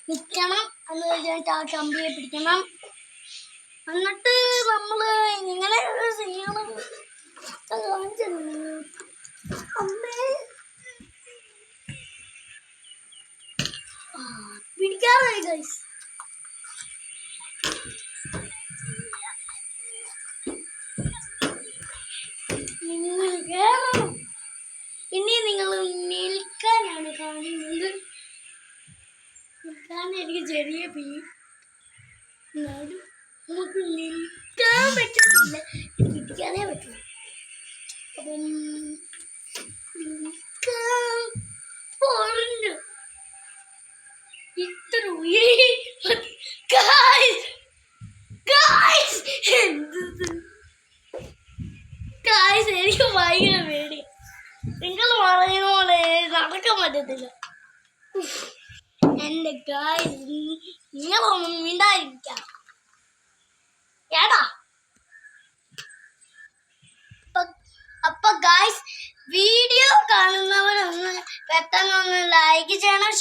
നിൽക്കണം. അത് കഴിഞ്ഞിട്ട് ആ കമ്പിയെ പിടിക്കണം. എന്നിട്ട് നമ്മൾ ഇങ്ങനെ ചെയ്യണം. പിടിക്കാറായി ഗൈസ്. നിങ്ങൾ കേറണം. ഇനി നിങ്ങൾ നിൽക്കാനാണ് കാണുന്നത്. നിൽക്കാൻ എനിക്ക് ചെറിയ എന്നാലും നമുക്ക് നിൽക്കാൻ പറ്റുന്നില്ല, പിടിക്കാനേ പറ്റില്ല. അപ്പം നിൽക്കാൻ പറഞ്ഞു ഇത്ര എനിക്ക് ഭയങ്കര പേടി. നിങ്ങൾ പറയുന്ന പോലെ നടക്കാൻ പറ്റത്തില്ല എന്റെ ഗായ്സ്. നിങ്ങളൊന്നും മിണ്ടായിരിക്കാം കേട്ടാ. അപ്പൊ ഗായ്സ്, വീഡിയോ കാണുന്നവരൊന്ന് പെട്ടെന്നൊന്ന് ലൈക്ക് ചെയ്യണം,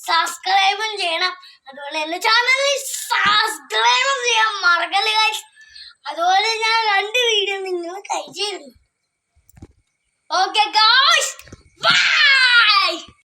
സബ്സ്ക്രൈബും ചെയ്യണം. അതുപോലെ എന്റെ ചാനലിൽ സബ്സ്ക്രൈബും ചെയ്യാൻ മറക്കല്ലേ ഗായ്സ്. അതുപോലെ ഞാൻ 2 വീഡിയോ നിങ്ങൾ കഴിച്ചിരുന്നു. Okay guys, by.